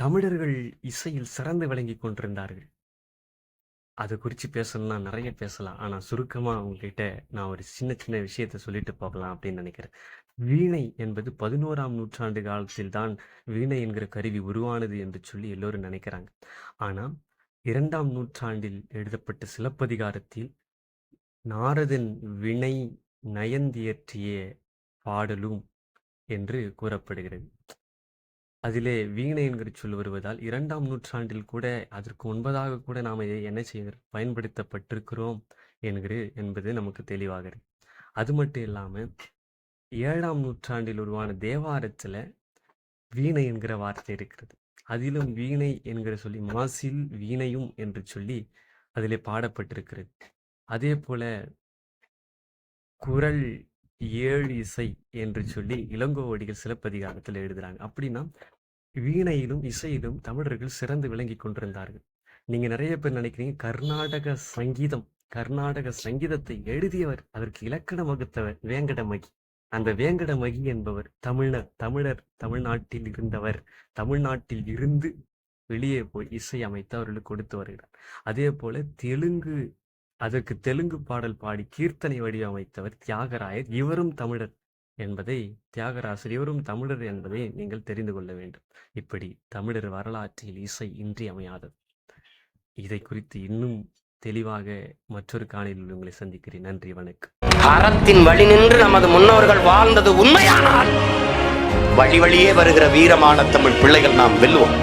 தமிழர்கள் இசையில் சிறந்து விளங்கிக் கொண்டிருந்தார்கள். அது குறிச்சு பேசணும்னா நெறைய பேசலாம். ஆனா சுருக்கமா உங்ககிட்ட நான் ஒரு சின்ன சின்ன விஷயத்த சொல்லிட்டு போகலாம் அப்படின்னு நினைக்கிறேன். வீணை என்பது 11ஆம் நூற்றாண்டு காலத்தில் தான் வீணை என்கிற கருவி உருவானது என்று சொல்லி எல்லோரும் நினைக்கிறாங்க. ஆனா 2ஆம் நூற்றாண்டில் எழுதப்பட்ட சிலப்பதிகாரத்தில் நாரதன் வினை நயந்தியற்றிய பாடலும் என்று கூறப்படுகிறது. அதிலே வீணை என்கிற சொல் வருவதால் 2ஆம் நூற்றாண்டில் கூட அதற்கு முன்பதாக கூட நாம் இதை என்ன பயன்படுத்தப்பட்டிருக்கிறோம் என்பது நமக்கு தெளிவாகிறது. அது மட்டும் இல்லாம 7ஆம் நூற்றாண்டில் உருவான தேவாரத்துல வீணை என்கிற வார்த்தை இருக்கிறது. அதிலும் வீணை என்கிற சொல்லி மாசில் வீணையும் என்று சொல்லி அதிலே பாடப்பட்டிருக்கிறது. அதே போல குறள் 7 இசை என்று சொல்லி இளங்கோவடிகள் சிலப்பதிகாரத்தில் எழுதுறாங்க. அப்படின்னா வீணையிலும் இசையிலும் தமிழர்கள் சிறந்து விளங்கிக் கொண்டிருந்தார்கள். நீங்க நிறைய பேர் நினைக்கிறீங்க கர்நாடக சங்கீதத்தை எழுதியவர், அதற்கு இலக்கணம் வகுத்தவர் வேங்கடமகி. அந்த வேங்கடமகி என்பவர் தமிழ்நாட்டில் இருந்தவர். தமிழ்நாட்டில் இருந்து வெளியே போய் இசை அமைத்து அவர்களுக்கு கொடுத்து வருகிறார். அதே போல அதற்கு தெலுங்கு பாடல் பாடி கீர்த்தனை வடிவமைத்தவர் தியாகராயர். இவரும் தமிழர் என்பதை தியாகராசர் இவரும் தமிழர் என்பதை நீங்கள் தெரிந்து கொள்ள வேண்டும். இப்படி தமிழர் வரலாற்றில் இசை இன்றியமையாதது. இதை குறித்து இன்னும் தெளிவாக மற்றொரு காணொளியில் உங்களை சந்திக்கிறேன். நன்றி, வணக்கம். அறத்தின் வழி நின்று நமது முன்னோர்கள் வாழ்ந்தது உண்மையானால் வழி வழியே வருகிற வீரமான தமிழ் பிள்ளைகள் நாம் வெல்லுவோம்.